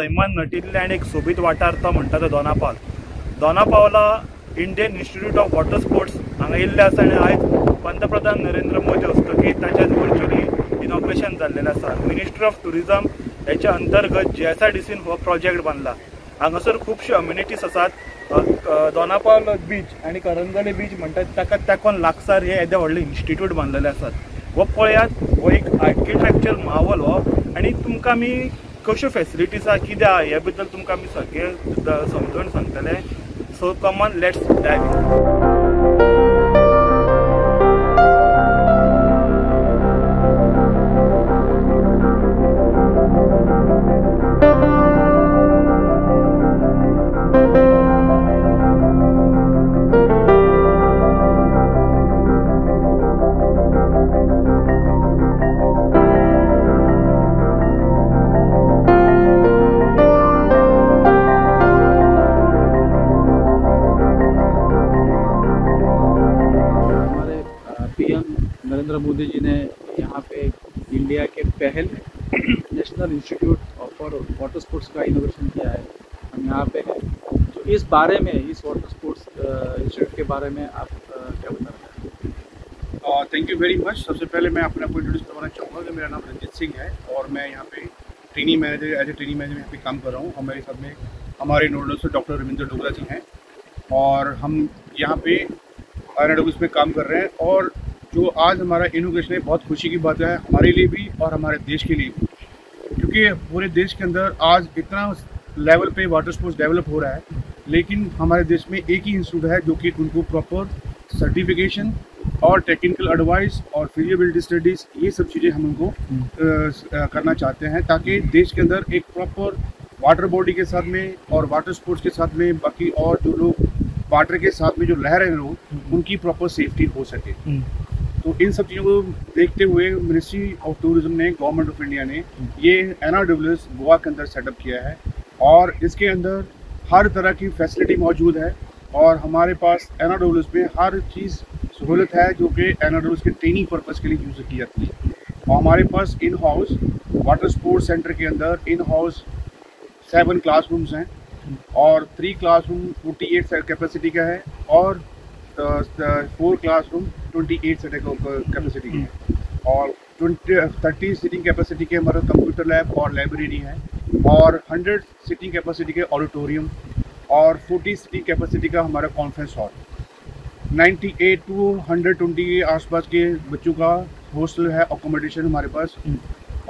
सैमान नटिल्ले आणि एक सोबीत वाठार तो म्हणटा तो Dona Paula. Dona Paula Indian institute of water Sports हांगा येयल्ले आसा आनी आयज पंतप्रधान नरेंद्र मोदी हस्तुकीत ताचें व्हर्च्युअली इनॉग्रेशन जाल्लेलें आसा. मिनिस्ट्री ऑफ टुरिझम हेच्या अंतर्गत GSRDCन हो प्रोजेक्ट बांदला. हांगासर खुबश्यो अम्युनिटीज आसात. दोनापावल बीच आणि करंजले बीच म्हणटात ताका तेकोन लागसार हे येदे व्हडले इन्स्टिट्यूट बांदलेले आसात. हो पळयात, हो एक आर्किटेक्चर मावल हो. आनी तुमकां आमी कश्यो फॅसिलिटीज आहा कितें आहा हे बद्दल तुमकां आमी सगळें समजून सांगतले. So come on, let's dive. Narendra Modi ji ने यहाँ पे इंडिया के पहल national institute of water sports का इनोवेशन किया है. हम यहाँ पे हैं. तो इस बारे में, इस वाटर स्पोर्ट्स इंस्टीट्यूट के बारे में आप क्या बता रहे हैं? Thank you very much. सबसे पहले मैं अपने आपको इंट्रोड्यूस करवाना चाहूँगा कि मेरा नाम रंजीत सिंह है और मैं यहाँ पे training manager, as a training manager यहाँ पे काम कर रहा हूँ. हमारे साथ में हमारे नोडल से डॉक्टर रविंद्र डोगरा जी हैं और हम यहाँ पे एनाडोगस में काम कर रहे हैं. और जो आज हमारा इनोग्रेशन है, बहुत खुशी की बात है हमारे लिए भी और हमारे देश के लिए भी, क्योंकि पूरे देश के अंदर आज इतना लेवल पे वाटर स्पोर्ट्स डेवलप हो रहा है, लेकिन हमारे देश में एक ही इंस्टीट्यूट है जो कि उनको प्रॉपर सर्टिफिकेशन और टेक्निकल एडवाइस और फिजिबिलिटी स्टडीज़, ये सब चीज़ें हम उनको करना चाहते हैं, ताकि देश के अंदर एक प्रॉपर वाटर बॉडी के साथ में और वाटर स्पोर्ट्स के साथ में बाकी और जो लोग वाटर के साथ में जो रह रहे हैं लोग, उनकी प्रॉपर सेफ्टी हो सके. तो इन सब चीज़ों को देखते हुए मिनिस्ट्री ऑफ टूरिज्म ने, गवर्नमेंट ऑफ इंडिया ने ये NRWS गोवा के अंदर सेटअप किया है और इसके अंदर हर तरह की फैसिलिटी मौजूद है. और हमारे पास NRWS में हर चीज़ सहूलत है जो कि NRWS के ट्रेनिंग पर्पज़ के लिए यूज़ की जाती है. और हमारे पास in house water sports centre के अंदर इन हाउस 7 क्लासरूम्स हैं और 3 क्लासरूम 48 कैपेसिटी का है और 4 क्लासरूम 28 सीटिंग कैपेसिटी की है और 30 सीटिंग कैपेसिटी के हमारा कंप्यूटर लैब और लाइब्रेरी है और 100 सीटिंग कैपेसिटी के ऑडिटोरियम और 40 सीटिंग कैपेसिटी का हमारा कॉन्फ्रेंस हॉल. 98 to 120 के आसपास के बच्चों का हॉस्टल है, अकोमोडेशन हमारे पास.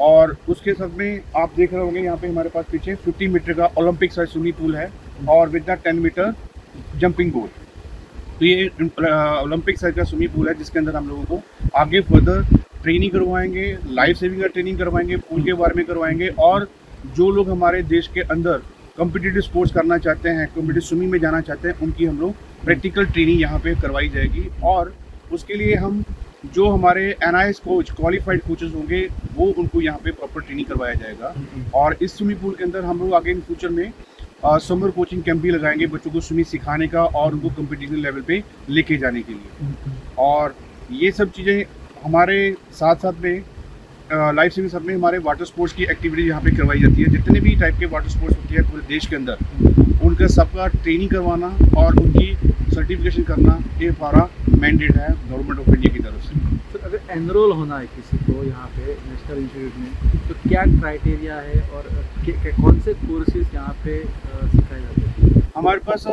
और उसके साथ में आप देख रहे होंगे यहाँ पे हमारे पास पीछे 50 मीटर का ओलंपिक साइज स्विमिंग पूल है और with the 10 metre jumping pool. तो ये ओलंपिक साइज का स्विमिंग पूल है जिसके अंदर हम लोगों को आगे फर्दर ट्रेनिंग करवाएंगे, लाइफ सेविंग का ट्रेनिंग करवाएंगे, पूल के बारे में करवाएंगे. और जो लोग हमारे देश के अंदर कॉम्पिटिटिव स्पोर्ट्स करना चाहते हैं, कॉम्पिटिटिव स्विमिंग में जाना चाहते हैं, उनकी हम लोग प्रैक्टिकल ट्रेनिंग यहाँ पे करवाई जाएगी. और उसके लिए हम जो हमारे NIS कोच, क्वालिफाइड कोचेस होंगे, वो उनको यहाँ पे प्रॉपर ट्रेनिंग करवाया जाएगा. और इस स्विमिंग पूल के अंदर हम लोग आगे इन फ्यूचर में समर कोचिंग कैंप भी लगाएंगे बच्चों को स्विमिंग सिखाने का और उनको कॉम्पिटिटिव लेवल पे लेके जाने के लिए. और ये सब चीज़ें हमारे साथ साथ में लाइफ सेविंग साथ में हमारे वाटर स्पोर्ट्स की एक्टिविटी यहाँ पे करवाई जाती है. जितने भी टाइप के वाटर स्पोर्ट्स होती है पूरे देश के अंदर, उनका सबका ट्रेनिंग करवाना और उनकी सर्टिफिकेशन करना, ये हमारा मैंडेट है गवर्नमेंट ऑफ इंडिया की तरफ से. सर, अगर एनरोल होना है किसी को यहाँ पे नेशनल इंस्टीट्यूट में, तो क्या क्राइटेरिया है और कौन से कोर्सेज यहाँ पे सिखाए जाते हैं? हमारे पास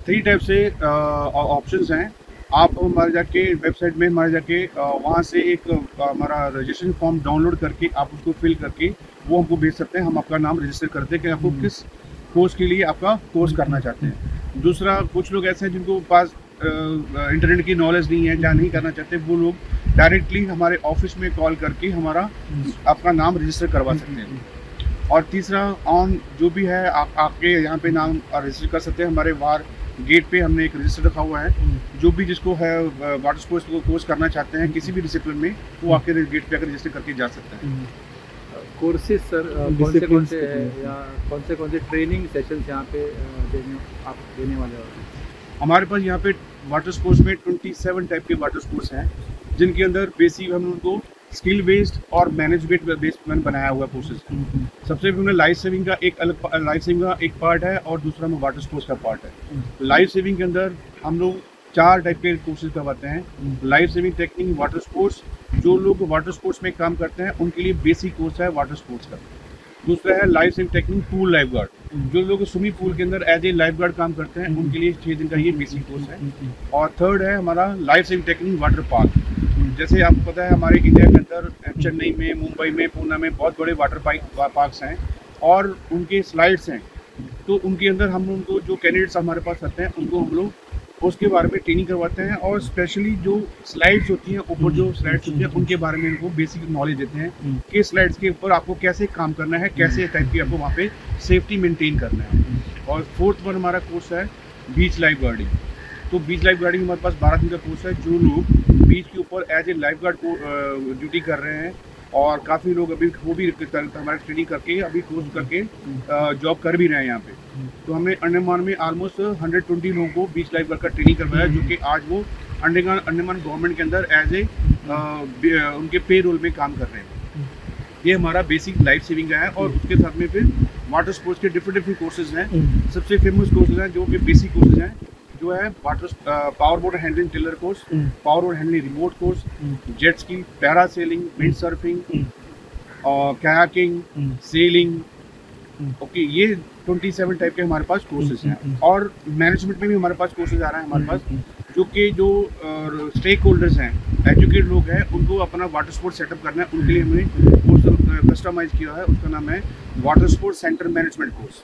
3 टाइप से ऑप्शंस हैं. आप हमारे जाके वेबसाइट में हमारे जाके वहाँ से एक हमारा रजिस्ट्रेशन फॉर्म डाउनलोड करके आप उसको फिल करके वो हमको भेज सकते हैं. हम आपका नाम रजिस्टर करते हैं कि आपको किस कोर्स के लिए आपका कोर्स करना चाहते हैं. दूसरा, कुछ लोग ऐसे हैं जिनको पास इंटरनेट की नॉलेज नहीं है, जहाँ नहीं करना चाहते, वो लोग डायरेक्टली हमारे ऑफिस में कॉल करके हमारा आपका नाम रजिस्टर करवा सकते हैं. और तीसरा, ऑन जो भी है आप आके यहाँ पे नाम रजिस्टर कर सकते हैं. हमारे बाहर गेट पे हमने एक रजिस्टर रखा हुआ है. जो भी जिसको है वाटर स्पोर्ट्स को कोर्स करना चाहते हैं किसी भी डिसिप्लिन में, वो आके गेट पे आकर रजिस्टर करके जा सकते हैं. कोर्सेज सर कौन से हैं या कौन से ट्रेनिंग सेशंस यहाँ पे देने वाले हैं? हमारे पास यहाँ पे वाटर स्पोर्ट्स में 27 टाइप के वाटर स्पोर्ट्स हैं, जिनके अंदर बेसिक हम उनको स्किल बेस्ड और मैनेजमेंट बेस्ड मैंने बनाया हुआ कोर्सेज है। सबसे पहले लाइफ सेविंग का एक अलग लाइफ सेविंग का एक पार्ट है और दूसरा में वाटर स्पोर्ट्स का पार्ट है। लाइफ सेविंग के अंदर हम लोग 4 टाइप के कोर्सेज करवाते हैं। Life saving technique water sports, जो लोग वाटर स्पोर्ट्स में काम करते हैं उनके लिए बेसिक कोर्स है वाटर स्पोर्ट्स का। दूसरा है life saving technique pool life guard, जो लोग स्विमिंग पूल के अंदर एज ए लाइफ गार्ड काम करते हैं उनके लिए 6 दिन का ये बेसिक कोर्स है। और थर्ड है हमारा life saving technique water park. जैसे आपको पता है हमारे इंडिया के अंदर चेन्नई में, मुंबई में, पूना में बहुत बड़े वाटर पार्क्स हैं और उनके स्लाइड्स हैं। तो उनके अंदर हम उनको जो कैंडिडेट्स हमारे पास आते हैं उनको हम लोग उसके बारे में ट्रेनिंग करवाते हैं और स्पेशली जो स्लाइड्स होती हैं, ऊपर जो स्लाइड्स होती हैं उनके बारे में उनको बेसिक नॉलेज देते हैं कि स्लाइड्स के ऊपर आपको कैसे काम करना है, कैसे टाइप की आपको वहाँ पे सेफ्टी मेंटेन करना है। और फोर्थ वन हमारा कोर्स है बीच लाइफ गार्डिंग। तो बीच लाइफ गार्डिंग हमारे पास 12 दिन का कोर्स है। जो लोग बीच के ऊपर एज ए लाइफ गार्ड को ड्यूटी कर रहे हैं और काफ़ी लोग अभी वो भी हमारे ट्रेनिंग करके अभी कोर्स करके जॉब कर भी रहे हैं यहाँ पे। तो हमने अंडमान में ऑलमोस्ट 120 लोगों को बीच लाइफ गार्ड का ट्रेनिंग करवाया, जो कि आज वो अंडमान गवर्नमेंट के अंदर एज ए उनके पे रोल में काम कर रहे हैं। ये हमारा बेसिक लाइफ सेविंग का है। और उसके साथ में फिर वाटर स्पोर्ट्स के डिफरेंट कोर्सेज हैं। सबसे फेमस कोर्सेज हैं जो कि बेसिक कोर्सेज हैं, जो है water power boat handling tiller course, power boat handling remote course, jet ski, para selling, wind surfing और कयाकिंग, सेलिंग। ओके, ये 27 टाइप के हमारे पास कोर्सेज हैं। और मैनेजमेंट में भी हमारे पास कोर्सेज आ रहे हैं हमारे पास, जो कि जो स्टेक होल्डर्स हैं, एजुकेटेड लोग हैं, उनको अपना वाटर स्पोर्ट्स सेटअप करना है, उनके लिए हमने कोर्स कस्टमाइज किया है। उसका नाम है water sports centre management course.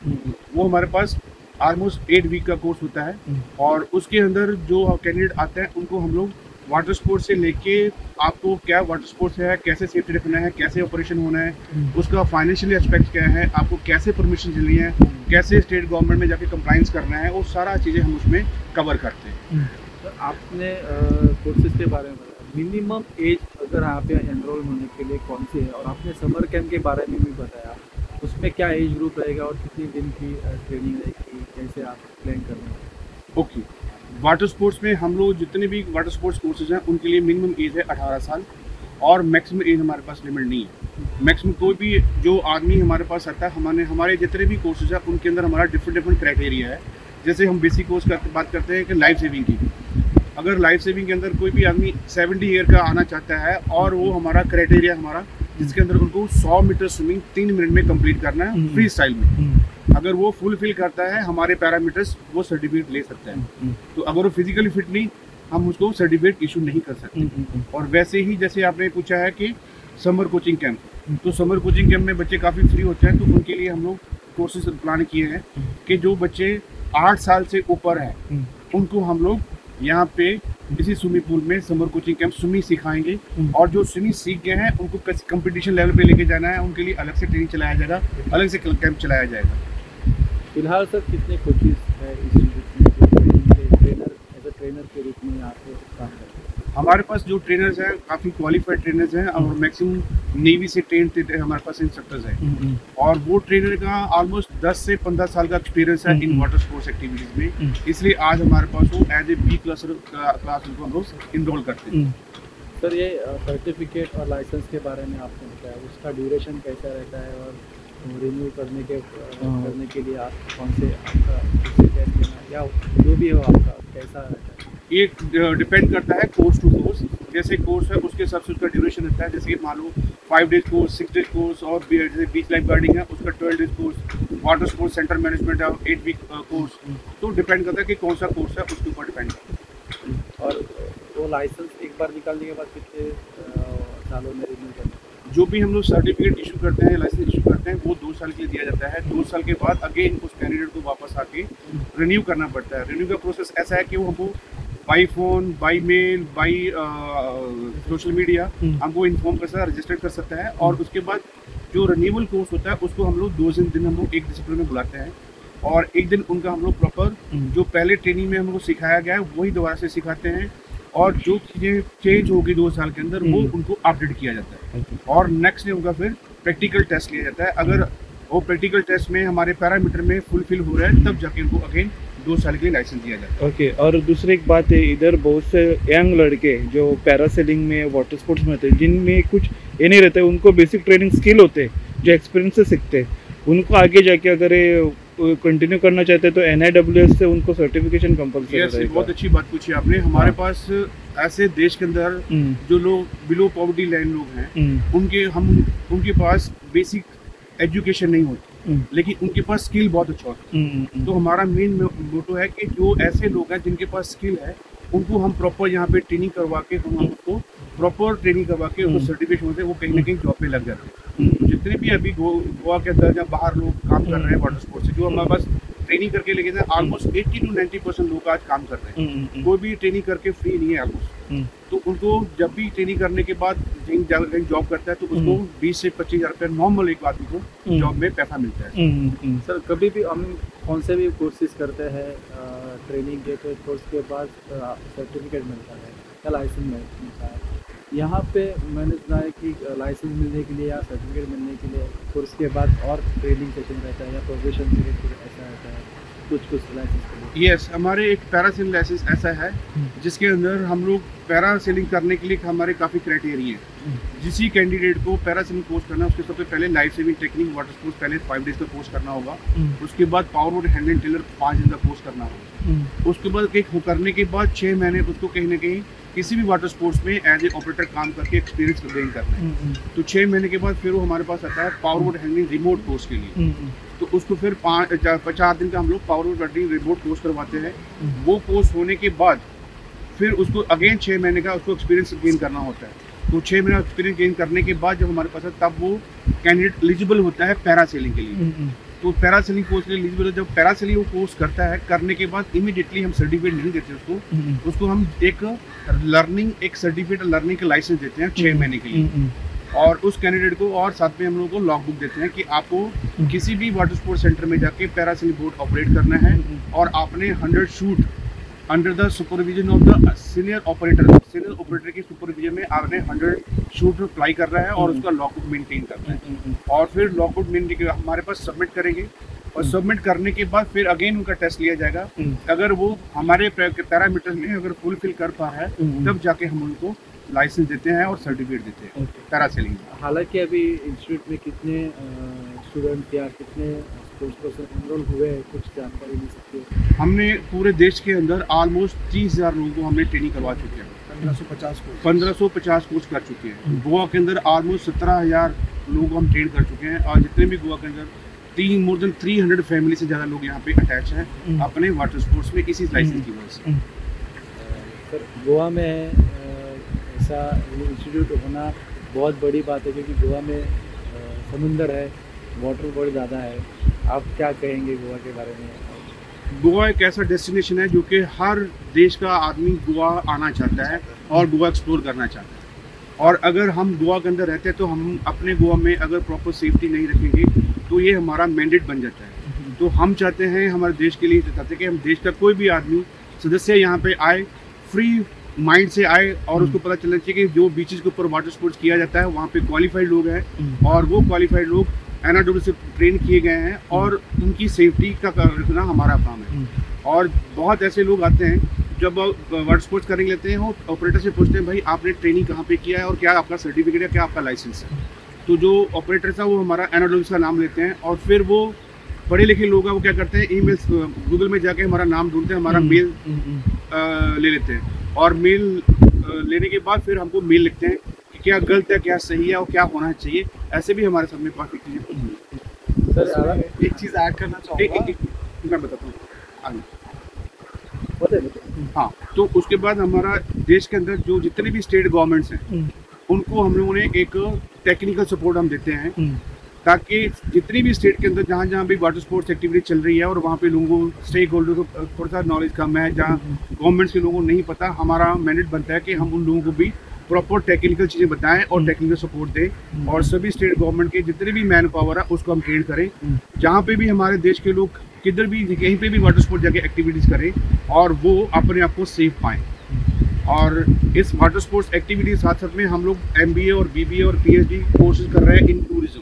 वो हमारे पास ऑलमोस्ट 8 वीक का कोर्स होता है और उसके अंदर जो कैंडिडेट आते हैं उनको हम लोग वाटर स्पोर्ट्स से लेके आपको क्या वाटर स्पोर्ट्स है, कैसे सेफ्टी रखना है, कैसे ऑपरेशन होना है, उसका फाइनेंशियल एस्पेक्ट क्या है, आपको कैसे परमिशन लेनी है, कैसे स्टेट गवर्नमेंट में जाके कंप्लाइंस करना है, वो सारा चीज़ें हम उसमें कवर करते हैं। तो आपने कोर्सेज के बारे में बताया, मिनिमम एज अगर यहाँ पे एनरोल होने के लिए कौन सी है, और आपने समर कैंप के बारे में भी बताया, उसमें क्या एज ग्रुप रहेगा और कितनी दिन की ट्रेनिंग रहेगी, कैसे आप प्लान कर रहे हैं? ओके, वाटर स्पोर्ट्स में हम लोग जितने भी वाटर स्पोर्ट्स कोर्सेज हैं उनके लिए मिनिमम एज है 18 साल और मैक्सिमम एज हमारे पास लिमिट नहीं है। मैक्सिमम कोई भी जो आदमी हमारे पास आता है, हमारे जितने भी कोर्सेज हैं उनके अंदर हमारा डिफरेंट क्राइटेरिया है। जैसे हम बेसिक कोर्स बात करते हैं कि लाइफ सेविंग की, अगर लाइफ सेविंग के अंदर कोई भी आदमी 70 ईयर का आना चाहता है और वो हमारा क्राइटेरिया हमारा जिसके अंदर उनको 100 मीटर स्विमिंग 3 मिनट में कंप्लीट करना है फ्री स्टाइल में, अगर वो फुलफिल करता है हमारे पैरामीटर्स, वो सर्टिफिकेट ले सकता है। तो अगर वो फिजिकली फिट नहीं, हम उसको सर्टिफिकेट इशू नहीं कर सकते। और वैसे ही जैसे आपने पूछा है कि समर कोचिंग कैंप, तो समर कोचिंग कैंप में बच्चे काफ़ी फ्री होते हैं, तो उनके लिए हम लोग कोर्सेज प्लान किए हैं कि जो बच्चे 8 साल से ऊपर हैं उनको हम लोग यहाँ पे इसी स्विमिंग पूल में समर कोचिंग कैंप स्विमिंग सिखाएंगे। और जो स्विमिंग सीख गए हैं उनको कंपटीशन लेवल पे लेके जाना है, उनके लिए अलग से ट्रेनिंग चलाया जाएगा, अलग से कैंप चलाया जाएगा। फिलहाल सर कितने कोचेस है इस ट्रेनर एज अ ट्रेनर के रूप में यहाँ पे काम करते हैं? हमारे पास जो ट्रेनर्स हैं काफ़ी क्वालिफाइड ट्रेनर्स हैं और मैक्सिमम नेवी से ट्रेन हमारे पास इंस्ट्रक्टर्स हैं और वो ट्रेनर का ऑलमोस्ट 10 से 15 साल का एक्सपीरियंस है इन वाटर स्पोर्ट्स एक्टिविटीज़ में, इसलिए आज हमारे पास वो एज ए B क्लास उनको हम लोग इनरोल करते हैं। सर ये सर्टिफिकेट और लाइसेंस के बारे में आपने बताया, उसका ड्यूरेशन कैसा रहता है और रिन्यू करने के लिए आप कौन से आपका टेस्ट देना या जो भी हो आपका कैसा रहता है? ये डिपेंड करता है कोर्स टू कोर्स, जैसे कोर्स है उसके हिसाब से उसका ड्यूरेशन रहता है। जैसे कि मान लो 5 डेज कोर्स, 6 डेज कोर्स और जैसे बीच लाइफ गार्डिंग है उसका 12 days course, water sports centre management है 8 वीक कोर्स। तो डिपेंड करता है कि कौन सा कोर्स है उसके ऊपर डिपेंड करता है। और वो लाइसेंस एक बार निकालने के बाद कितने सालों में रिन्यू करना? जो भी हम लोग सर्टिफिकेट इशू करते हैं, लाइसेंस इशू करते हैं, वो 2 साल के लिए दिया जाता है। 2 साल के बाद अगेन उस कैंडिडेट को वापस आके रिन्यू करना पड़ता है। रिन्यू का प्रोसेस ऐसा है कि वो हमको by phone, by mail, by social media हमको इन्फॉर्म कर सकता है, रजिस्टर कर सकता है। और उसके बाद जो रिन्यूअल कोर्स होता है उसको हम लोग 2 दिन हम लोग एक डिसिप्लिन में बुलाते हैं और एक दिन उनका हम लोग प्रॉपर जो पहले ट्रेनिंग में हमको सिखाया गया है वही दोबारा से सिखाते हैं और जो चीज़ें चेंज होगी 2 साल के अंदर वो उनको अपडेट किया जाता है। और नेक्स्ट डे उनका फिर प्रैक्टिकल टेस्ट लिया जाता है। अगर वो प्रैक्टिकल टेस्ट में हमारे पैरामीटर में फुलफिल हो रहा है तब जाके उनको अगेन 2 साल के लिए लाइसेंस दिया जाता है। ओके, और दूसरी एक बात है, इधर बहुत से यंग लड़के जो पैरासेलिंग में, वाटर स्पोर्ट्स में थे, जिनमें कुछ ये नहीं रहते, उनको बेसिक ट्रेनिंग स्किल होते हैं जो एक्सपीरियंस से सीखते हैं, उनको आगे जाके अगर ये कंटिन्यू करना चाहते हैं तो NIWS से उनको सर्टिफिकेशन कंपलसरी रहेगा। बहुत अच्छी बात पूछी आपने। हमारे पास ऐसे देश के अंदर जो लोग बिलो पॉवर्टी लाइन लोग हैं, उनके पास बेसिक एजुकेशन नहीं होती, लेकिन उनके पास स्किल बहुत अच्छा होता है। तो हमारा मेन मोटो है कि जो ऐसे लोग हैं जिनके पास स्किल है, उनको हम प्रॉपर यहाँ पे ट्रेनिंग करवा के, हम उनको प्रॉपर ट्रेनिंग करवा के उनको सर्टिफिकेशन होते हैं, वो कहीं ना कहीं जॉब पे लग जाते हैं। जितने भी अभी गोवा के अंदर या बाहर लोग काम कर रहे हैं वाटर स्पोर्ट्स से, जो हमारे पास ट्रेनिंग करके लेके जाए, ऑलमोस्ट 80 to 90% लोग आज काम कर रहे हैं। कोई भी ट्रेनिंग करके फ्री नहीं है ऑलमोस्ट। तो उनको जब भी ट्रेनिंग करने के बाद कहीं जॉब करता है तो उसको 20 से 25 हज़ार रुपये नॉर्मल एक आदमी को जॉब में पैसा मिलता है। सर कभी भी हम कौन से भी कोर्सेज करते हैं ट्रेनिंग के, तो कोर्स के बाद सर्टिफिकेट मिलता है या लाइसेंस मिलता है। यहाँ पे मैंने सुना है कि लाइसेंस मिलने के लिए या सर्टिफिकेट मिलने के लिए कोर्स के बाद और ट्रेनिंग सेशन रहता है या प्रोफेशन के लिए ऐसा रहता है कुछ लाइसेंस के लिए। यस, हमारे एक पैरासेलिंग लाइसेंस ऐसा है जिसके अंदर हम लोग पैरासेलिंग करने के लिए हमारे काफ़ी क्राइटेरिया हैं। जिस कैंडिडेट को पैरासेलिंग कोर्स करना है, उसके सबसे पहले life saving technique water sports पहले 5 डेज का कोर्स करना होगा। उसके बाद पावर बोट हैंडलिंग टेलर 5 दिन का कोर्स करना होगा। उसके बाद एक करने के बाद 6 महीने उसको कहीं ना कहीं किसी भी वाटर स्पोर्ट्स में एज ए ऑपरेटर काम करके एक्सपीरियंस गेन करना है। तो 6 महीने के बाद फिर वो हमारे पास आता है power boat handling remote course के लिए। तो उसको फिर 4 दिन का हम लोग power boat handling remote course करवाते हैं। वो कोर्स होने के बाद फिर उसको अगेन 6 महीने का उसको एक्सपीरियंस गेन करना होता है। तो 6 महीने एक्सपीरियंस गेन करने के बाद जब हमारे पास है, तब वो कैंडिडेट एलिजिबल होता है पैरासेलिंग के लिए। तो पैरासेलिंग कोर्स के लिए एलिजिबल है। जब पैरासेलिंग वो कोर्स करता है, करने के बाद इमीडिएटली हम सर्टिफिकेट नहीं देते उसको हम एक सर्टिफिकेट लर्निंग का लाइसेंस देते हैं 6 महीने के लिए। और उस कैंडिडेट को और साथ में हम लोगों को लॉग बुक देते हैं कि आपको किसी भी वाटर स्पोर्ट्स सेंटर में जाके पैरासेलिंग बोट ऑपरेट करना है और आपने 100 shoot under the supervision of the senior operator के सुपरविजन में आपने 100 शूट फ्लाई कर रहा है और उसका लॉग बुक मेंटेन करना है। और फिर लॉग बुक मेंटेन हमारे पास सबमिट करेंगे और सबमिट करने के बाद फिर अगेन उनका टेस्ट लिया जाएगा। अगर वो हमारे पैरामीटर्स में अगर फुलफिल कर पा रहा है, तब जाके हम उनको लाइसेंस देते हैं और सर्टिफिकेट देते हैं पैरासेलिंग। हालांकि अभी इंस्टीट्यूट में कितने स्टूडेंट या कितने स्पोर्ट्स पर्सन एनरोल हुए हैं, कुछ जानकारी मिल सकती है? हमने पूरे देश के अंदर ऑलमोस्ट 30,000 लोगों को हमने ट्रेनिंग करवा चुके हैं। 1550 कोर्स कर चुके हैं। गोवा के अंदर ऑलमोस्ट 17,000 लोग हम ट्रेन कर चुके हैं। और जितने भी गोवा के अंदर मोर देन 300 फैमिली से ज़्यादा लोग यहाँ पे अटैच हैं अपने वाटर स्पोर्ट्स में इसी लाइसेंस की वजह से। सर गोवा में ऐसा इंस्टीट्यूट होना बहुत बड़ी बात है, क्योंकि गोवा में समुंदर है, वाटर बहुत ज़्यादा है। आप क्या कहेंगे गोवा के बारे में? गोवा एक ऐसा डेस्टिनेशन है जो कि हर देश का आदमी गोवा आना चाहता है और गोवा एक्सप्लोर करना चाहता है। और अगर हम गोवा के अंदर रहते हैं तो हम अपने गोवा में अगर प्रॉपर सेफ्टी नहीं रखेंगे तो ये हमारा मैंडेट बन जाता है। तो हम चाहते हैं, हमारे देश के लिए चाहते हैं कि हम देश का कोई भी आदमी सदस्य यहाँ पे आए, फ्री माइंड से आए और उसको पता चलना चाहिए कि जो बीचेस के ऊपर वाटर स्पोर्ट्स किया जाता है वहाँ पे क्वालिफाइड लोग हैं और वो क्वालिफाइड लोग NIWS से ट्रेन किए गए हैं और उनकी सेफ्टी का रखना हमारा काम है। और बहुत ऐसे लोग आते हैं जब वाटर स्पोर्ट्स करने लेते हैं, वो ऑपरेटर से पूछते हैं भाई आपने ट्रेनिंग कहाँ पे किया है और क्या आपका सर्टिफिकेट है, क्या आपका लाइसेंस है। तो जो ऑपरेटर था वो हमारा NIWS का नाम लेते हैं और फिर वो पढ़े लिखे लोग हैं, वो क्या करते हैं, ईमेल्स गूगल में जाके हमारा नाम ढूंढते हैं, हमारा मेल ले लेते हैं और मेल लेने के बाद फिर हमको मेल लिखते हैं कि क्या गलत है, क्या सही है और क्या होना चाहिए। ऐसे भी हमारे सामने काफ़ी चीज़ें। सर एक चीज़ ऐड करना चाहूँगा, मैं बताता हूँ आगे। हाँ, तो उसके बाद हमारा देश के अंदर जो जितने भी स्टेट गवर्नमेंट्स हैं उनको हम लोगों ने एक टेक्निकल सपोर्ट हम देते हैं, ताकि जितनी भी स्टेट के अंदर जहाँ जहाँ भी वाटर स्पोर्ट्स एक्टिविटी चल रही है और वहाँ पे लोगों को स्टेक होल्डर को थोड़ा सा नॉलेज कम है, जहाँ गवर्नमेंट्स के लोगों को नहीं पता, हमारा मैंडेट बनता है कि हम उन लोगों को भी प्रॉपर टेक्निकल चीज़ें बताएं और टेक्निकल सपोर्ट दें और सभी स्टेट गवर्नमेंट के जितने भी मैन पावर है उसको हम ट्रेन करें। जहाँ पे भी हमारे देश के लोग किधर भी कहीं पे भी वाटर स्पोर्ट जाके एक्टिविटीज़ करें और वो अपने आप को सेफ पाएँ। और इस वाटर स्पोर्ट्स एक्टिविटी साथ साथ में हम लोग MBA और BBA और PhD कोर्सेज कर रहे हैं इन टूरिज्म,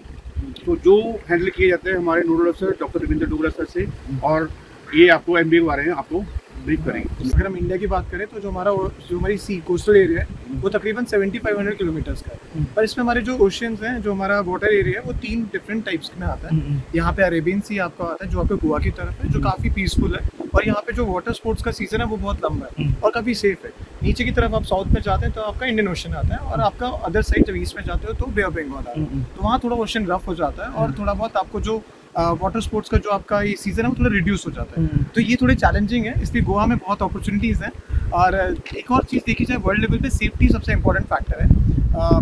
तो जो हैंडल किए जाते हैं हमारे नोडल अफसर डॉक्टर रविंद्र डोगरा सर से। और ये आपको MBA के बारे में आपको ब्रीफ करेंगे। अगर हम इंडिया की बात करें तो जो हमारी सी कोस्टल एरिया है वो तकरीबन 7500 किलोमीटर्स का है, पर इसमें हमारे जो ओशियंस हैं, जो हमारा वाटर एरिया है वो 3 डिफरेंट टाइप्स में आता है। यहाँ पे अरेबियन सी आपका आता है जो आपके गोवा की तरफ है, जो काफ़ी पीसफुल है, और यहाँ पे जो वाटर स्पोर्ट्स का सीजन है वो बहुत लंबा है और काफ़ी सेफ है। नीचे की तरफ आप साउथ में जाते हैं तो आपका इंडियन ओशन आता है, और आपका अदर साइड जब ईस्ट में जाते हो तो बे ऑफ बंगाल आता है, तो वहाँ थोड़ा ओशन रफ हो जाता है और थोड़ा बहुत आपको जो वाटर स्पोर्ट्स का जो आपका ये सीजन है वो थोड़ा रिड्यूस हो जाता है, तो ये थोड़े चैलेंजिंग है। इसलिए गोवा में बहुत अपॉर्चुनिटीज़ हैं। और एक और चीज़ देखी जाए, वर्ल्ड लेवल पे सेफ्टी सबसे इंपॉर्टेंट फैक्टर है।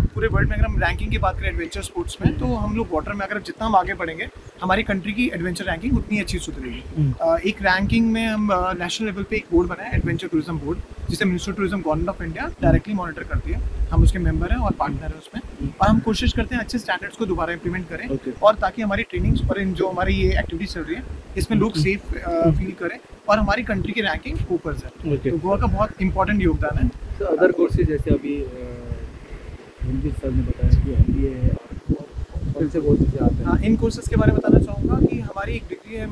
पूरे वर्ल्ड में अगर हम रैंकिंग की बात करें एडवेंचर स्पोर्ट्स में, तो हम लोग वाटर में अगर जितना हम आगे बढ़ेंगे हमारी कंट्री की एडवेंचर रैंकिंग उतनी अच्छी सुधरेगी। एक रैंकिंग में हम नेशनल लेवल पे एक बोर्ड बनाए, एडवेंचर टूरिज्म बोर्ड, जिसे ministry of tourism government of India directly monitor करती है। हम उसके मेंबर हैं और पार्टनर हैं उसमें, और हम कोशिश करते हैं अच्छे स्टैंडर्ड्स को दोबारा इंप्लीमेंट करें, और ताकि हमारी ट्रेनिंग्स और इन जो हमारी ये एक्टिविटीज चल रही है इसमें लोग सेफ फील करें और हमारी कंट्री की रैंकिंग ऊपर जाए। तो गोवा का बहुत इंपॉर्टेंट योगदान है। तो अदर कोर्सेज जैसे अभी रंजीत सर ने बताया कि MBA है और कौन से कोर्सेज आते हैं? हाँ, इन कोर्सेज के बारे में बताना चाहूँगा कि हमारी एक डिग्री है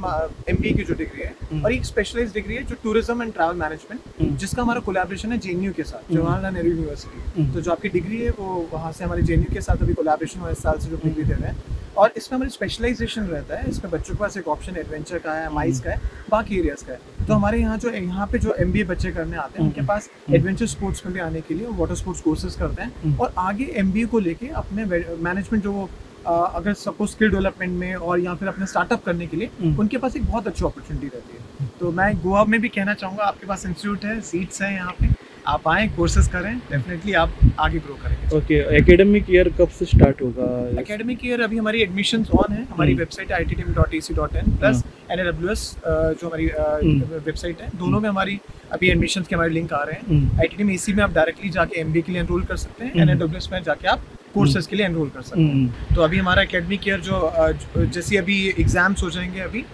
MBA की जो डिग्री है, और एक स्पेशलाइज्ड डिग्री है जो टूरिज्म एंड ट्रैवल मैनेजमेंट, जिसका हमारा कोलैबोरेशन है JNU के साथ, जवाहरलाल नेहरू यूनिवर्सिटी। तो जो आपकी डिग्री है वो वहाँ से हमारे JNU के साथ अभी कोलैबोरेशन हुआ, इस साल से जो डिग्री दे रहे हैं, और इसमें हमारी स्पेशलाइजेशन रहता है। इसमें बच्चों के पास एक ऑप्शन एडवेंचर का है, माइस का है, बाकी एरियाज का है। तो हमारे यहाँ पे जो MBA बच्चे करने आते हैं उनके पास एडवेंचर स्पोर्ट्स में भी आने के लिए वाटर स्पोर्ट्स कोर्सेज करते हैं, और आगे MBA को लेके अपने मैनेजमेंट जो अगर सपोज स्किल डेवलपमेंट में और या फिर अपने स्टार्टअप करने के लिए उनके पास एक बहुत अच्छी अपॉर्चुनिटी रहती है। तो मैं गोवा में भी कहना चाहूँगा, आपके पास इंस्टीट्यूट है, सीट्स हैं यहाँ पे, आप आएँ, कोर्सेज करें, डेफिनेटली आप आगे ग्रो करेंगे। ओके, एकेडमिक ईयर कब से स्टार्ट होगा? एकेडमिक ईयर अभी हमारी एडमिशंस ऑन है। हमारी वेबसाइट है ittim.ac.in प्लस NAWS जो हमारी वेबसाइट है, दोनों में हमारी अभी एडमिशंस के हमारे लिंक आ रहे हैं। ITTM AC में आप डायरेक्टली जाके MBA के लिए एनरोल कर सकते हैं, NAWS में जाके आप कोर्सेज के लिए एनरोल कर सकते हैं। तो अभी हमारा एकेडमिक ईयर जो जैसे अभी एग्जाम्स हो जाएंगे, अभी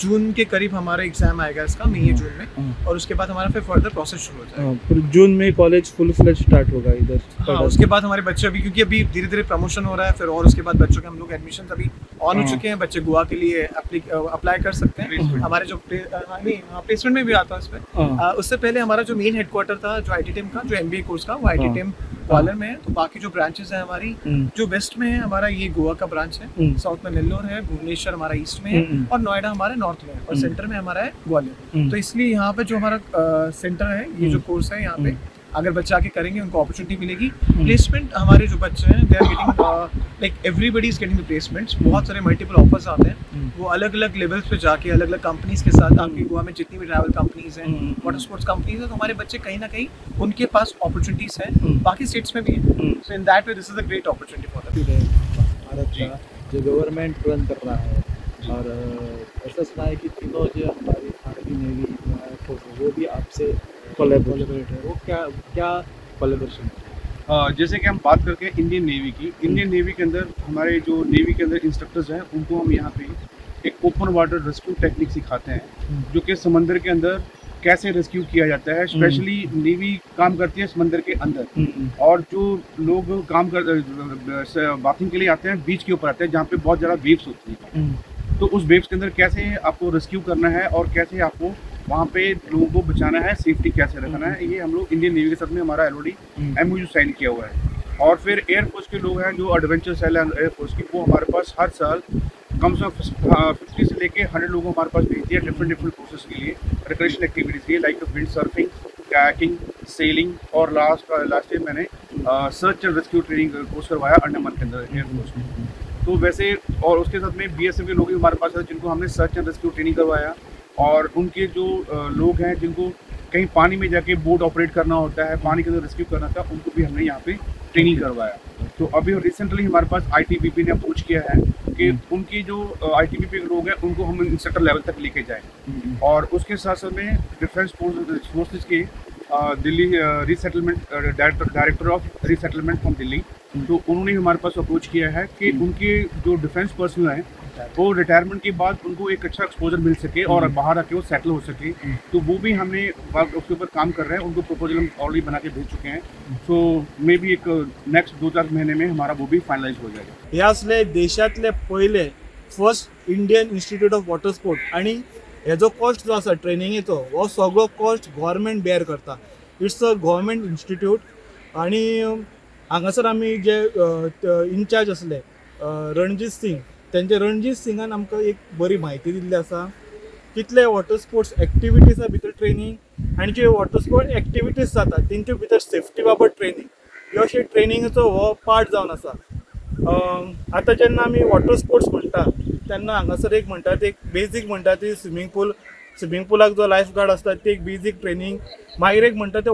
जून के करीब हमारा एग्जाम आएगा इसका, मई जून में, और उसके बाद हमारा फिर फर्दर प्रोसेस शुरू हो जाएगा। फिर जून में कॉलेज फुल फ्लेज स्टार्ट होगा इधर। हाँ, उसके बाद हमारे बच्चे अभी, क्योंकि अभी धीरे धीरे प्रमोशन हो रहा है फिर, और उसके बाद बच्चों के हम लोग एडमिशन अभी ऑन हो चुके हैं। बच्चे गोवा के लिए अप्लाई कर सकते हैं। हमारे जो प्लेसमेंट में भी आता है इस पर। उससे पहले हमारा जो मेन हेडक्वार्टर था जो ITTM का, जो MBA कोर्स का, वो ITTM ग्वालियर में है। तो बाकी जो ब्रांचेस है हमारी, जो वेस्ट में है हमारा ये गोवा का ब्रांच है, साउथ में नेल्लोर है, भुवनेश्वर हमारा ईस्ट में है, और नोएडा हमारे नॉर्थ में है, और सेंटर में हमारा है ग्वालियर। तो इसलिए यहाँ पे जो हमारा सेंटर है, ये जो कोर्स है, यहाँ पे अगर बच्चे आके करेंगे उनको अपॉर्चुनिटी मिलेगी। प्लेसमेंट हमारे जो बच्चे हैं they are getting like everybody is getting the placements. बहुत सारे मल्टीपल ऑफर्स आते हैं, वो अलग अलग लेवल्स पे जाके अलग अलग कंपनीज के साथ, आपकी गोवा में जितनी भी ट्रैवल कंपनीज हैं, वाटर स्पोर्ट्स कंपनीज हैं, तो हमारे बच्चे कहीं ना कहीं उनके पास अपॉर्चुनिटीज हैं, बाकी स्टेट्स में भी है। So in that way this is a great opportunity for them. भारत का जो गवर्नमेंट रन कर रहा है, और ऐसा सुना है कि तीनों जो हमारी आर्मी नेवी वो भी आपसे कोलैबोरेट है, वो क्या कोलैबोरेशन है? जैसे कि हम बात करके इंडियन नेवी के अंदर हमारे जो नेवी के अंदर इंस्ट्रक्टर्स हैं, उनको हम यहाँ पे एक ओपन वाटर रेस्क्यू टेक्निक सिखाते हैं, जो कि समंदर के अंदर कैसे रेस्क्यू किया जाता है। स्पेशली नेवी काम करती है समंदर के अंदर, और जो लोग काम कर बाथिंग के लिए आते हैं बीच के ऊपर आते हैं, जहाँ पे बहुत ज़्यादा वेव्स होती है। तो उस वेव्स के अंदर कैसे आपको रेस्क्यू करना है और कैसे आपको वहाँ पे लोगों को बचाना है, सेफ्टी कैसे रखना है, ये हम लोग इंडियन नेवी के साथ में हमारा LOD MOU साइन किया हुआ है। और फिर एयरफोर्स के लोग हैं जो एडवेंचर सेल है एयरफोर्स की, वो हमारे पास हर साल कम से कम 50 से लेके 100 लोगों हमारे पास भेजती है डिफरेंट कोर्सेज के लिए, रिक्रिएशनल एक्टिविटीज़ के लिए, like wind surfing, kayaking, selling, और लास्ट टाइम मैंने search and rescue training course करवाया अंडमान के अंदर एयरफोर्स में। तो वैसे, और उसके साथ में BSF के लोग भी हमारे पास हैं जिनको हमने सर्च एंड रेस्क्यू ट्रेनिंग करवाया, और उनके जो लोग हैं जिनको कहीं पानी में जाके बोट ऑपरेट करना होता है, पानी के अंदर रेस्क्यू करना था, उनको भी हमने यहाँ पे ट्रेनिंग करवाया। तो अभी रिसेंटली हमारे पास ITBP ने अप्रोच किया है कि उनकी जो ITBP के लोग हैं उनको हम इंस्ट्रक्टर लेवल तक लेके जाएं, और उसके साथ साथ में डिफेंस फोर्सेस के Delhi resettlement director of resettlement from Delhi, तो उन्होंने हमारे पास अप्रोच किया है कि उनके जो डिफेंस पर्सनल हैं वो रिटायरमेंट के बाद उनको एक अच्छा एक्सपोजर मिल सके और बाहर आके वो सेटल हो सके। तो वो भी हमने उसके ऊपर काम कर रहे हैं, उनको प्रपोजल हम ऑलरेडी बना के भेज चुके हैं। सो मे बी एक नेक्स्ट 2-4 महीने में हमारा वो भी फाइनलाइज हो जाएगा। हे असले देशातले पहिले first Indian institute of water sport आणि हेजो कॉस्ट जो आसा ट्रेनिंगेचो हो सगळो कॉस्ट गव्हर्मेंट बेअर करता. It's a government institute. आणि हांगासर आमी जे इन्चार्ज असले रणजीत सिंग, त्यांचे रणजीत सिंगान आमकां एक बरी म्हायती दिल्ली आसा कितले वॉटर स्पोर्ट्स एक्टिविटीजा भितर ट्रेनिंग आनी जे वॉटर स्पोर्ट्स एक्टिविटीज जाता तेंचे भितर सेफ्टी बाबत ट्रेनिंग ह्यो अशें ट्रेनिंगाचो हो पार्ट जावन आसा. आतां जेन्ना आमी वॉटर स्पोर्ट्स म्हणटा तेन्ना हांगासर एक म्हणटा ते एक बेजीक म्हणटा ती स्विमींग पुलाक जो लायफ गार्ड आसता ते एक बेजीक ट्रेनिंग. मागीर एक म्हणटा ते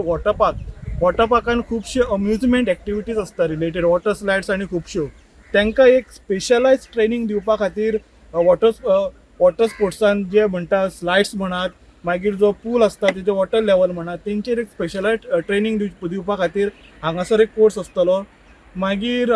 वॉटर पार्कान खुबशे अम्युजमेंट एक्टिविटीज आसता रिलेटेड वॉटर स्लायड्स आनी खुबश्यो तांकां एक स्पेशलायज ट्रेनिंग दिवपा खातीर वॉटर स्पोर्ट्सान जे म्हणटा स्लायड्स म्हणात, मागीर जो पूल आसता तेजे वॉटर लेवल म्हणात तेंचेर एक स्पेशलायज ट्रेनिंग दिवपा खातीर हांगासर एक कोर्स आसतलो. मागीर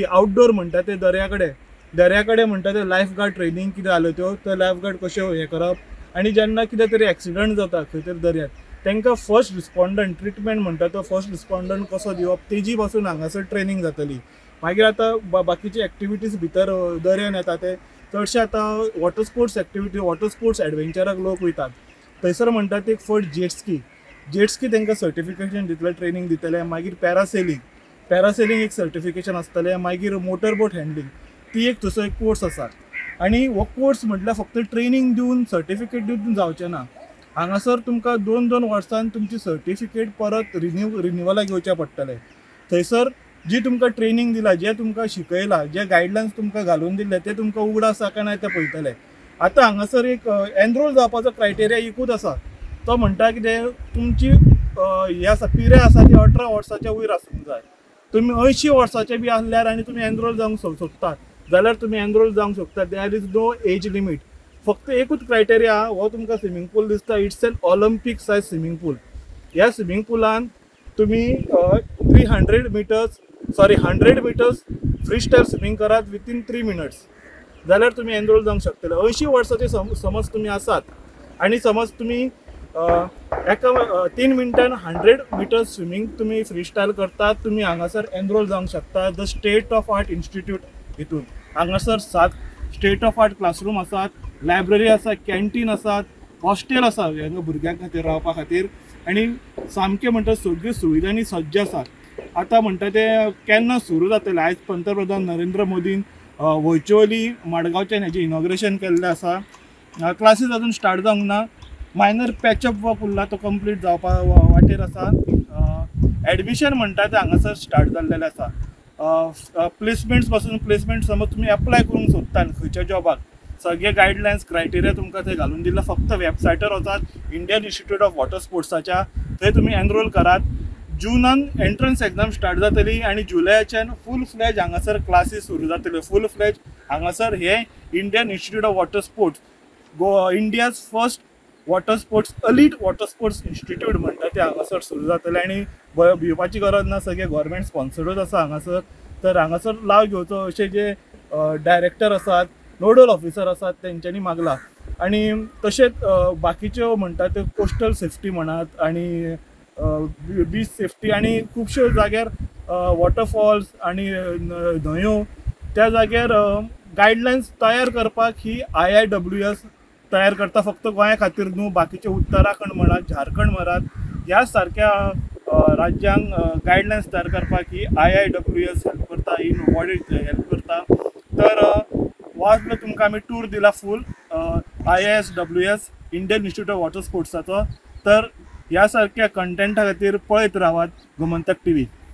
आउटडोर म्हणटा ते दर्या म्हणटा ते लायफ गार्ड ट्रेनिंग कितें जाल्यो त्यो लायफ गार्ड कश्यो हें करप आनी जेन्ना कितें तरी एक्सिडंट जाता खंय तरी दर्यांत तांकां फर्स्ट रिस्पॉन्डंट ट्रिटमेंट म्हणटा तो फर्स्ट रिस्पॉन्डंट कसो दिवप तेजी पासून हांगासर ट्रेनिंग जातली. मागीर आतां बाकीचे एक्टिविटीज भितर दर्यान येता ते चडशे आतां वॉटर स्पोर्ट्स एडवेंचराक लोक वयतात. थंयसर म्हणटा ते फर्स्ट जेट्सकी तांकां सर्टिफिकेशन दितले ट्रेनिंग दितले. मागीर पॅरासेलिंग एक सर्टिफिकेशन आसतलें. मागीर मोटर बोट हँडलिंग ती एक तसो एक कोर्स आसा. आनी हो कोर्स म्हटल्यार फक्त ट्रेनिंग दिवन सर्टिफिकेट दिवन जावचें ना. हांगासर तुमकां 2-2 वर्सान तुमची सर्टिफिकेट परत रिन्युवलाक घेवचें पडटलें. थंयसर जी तुमकां ट्रेनिंग दिला, जे तुमकां शिकयलां, जे गायडलायन्स तुमकां घालून दिल्ले ते तुमकां उगड आसा काय ना ते पळयतले. आतां हांगासर एक एनरोल जावपाचो क्रायटेरिया एकूच आसा. तो म्हणटा कितें तुमची हे आसा पिराय आसा ती 18 वर्साच्या वयर आसूंक जाय. तुमी 80 वर्साचे बी आसल्यार आनी तुमी एनरोल जावंक सोदतात जाल्यार तुमी एनरोल जावंक शकता. There is no age limit. फक्त एकूच क्रायटेरिया हो तुमकां स्विमींग पूल दिसता it's an Olympic size swimming pool. ह्या स्विमींग पुलान तुमी 100 मिटर्स फ्री स्टायल स्विमींग करात विथीन 3 मिनट्स जाल्यार तुमी एनरोल जावंक शकतले. 80 वर्साचे समज तुमी आसात आनी समज तुमी एका 3 मिनटान 100 मिटर्स स्विमींग तुमी फ्री स्टायल करतात तुमी हांगासर एनरोल जावंक शकता. The state of art institute हितून हांगासर 7 स्टेट ऑफ आर्ट क्लासरूम आसात, लायब्ररी आसा, कॅन्टीन आसात, हॉस्टेल आसा भुरग्यां खातीर रावपा खातीर आनी सामके म्हणटा सगळ्यो सुविधांनी सज्ज आसात. आतां म्हणटा ते केन्ना सुरू जातले. आयज पंतप्रधान नरेंद्र मोदीन वर्च्युअली मडगांवच्यान हेजें इनॉग्रेशन केल्लें आसा. क्लासीस अजून स्टार्ट जावंक ना. मायनर पॅचअप वर्क उरला तो कंप्लीट जावपा वाटेर आसा. एडमिशन म्हणटा ते हांगासर स्टार्ट जाल्लेलें आसा. प्लेसमेंट समज तुमी एप्लाय करूंक सोदता खंयच्या जॉबाक सगळे गायडलायन्स क्रायटेरिया तुमकां थंय घालून दिला. फक्त वेबसायटार वचात इंडियन इन्स्टिट्यूट ऑफ वॉटर स्पोर्ट्साच्या थंय तुमी एनरोल करात. जुनान एंट्रन्स एग्जाम स्टार्ट जातली आनी जुलयाच्यान फूल फ्लॅज हांगासर क्लासीस सुरू जातल्यो. फूल फ्लॅज हांगासर हे Indian institute of water sports India's first elite water sports institute म्हणटा ते हांगासर सुरू जातले आनी भिवपाची गरज ना. सगळे गव्हर्मेंट स्पॉन्सर्डूच आसा हांगासर. तर हांगासर लाव घेवचो अशे जे डायरेक्टर आसात, नोडल ऑफिसर आसात तेंच्यांनी मागला. आनी तशेंच बाकीच्यो म्हणटा त्यो कोस्टल सेफ्टी म्हणात आनी बीच सेफ्टी आनी खुबश्यो जाग्यार वॉटरफॉल्स आनी न्हंयो त्या जाग्यार गायडलायन्स तयार करपाक ही IIWS तयार करता. फक्त गोंया खातीर न्हू, बाकीचे उत्तराखंड म्हणात, झारखंड म्हणात ह्या सारक्या राज्यांक गायडलायन्स तयार करपाक ही IIWS हेल्प करता, ही बॉडी हेल्प करता. तर हो आसलो तुमकां आमी टूर दिला full IISWS Indian institute of water स्पोर्ट्साचो. तर ह्या सारक्या कंटेंटा खातीर पळयत रावात गोमंतक TV.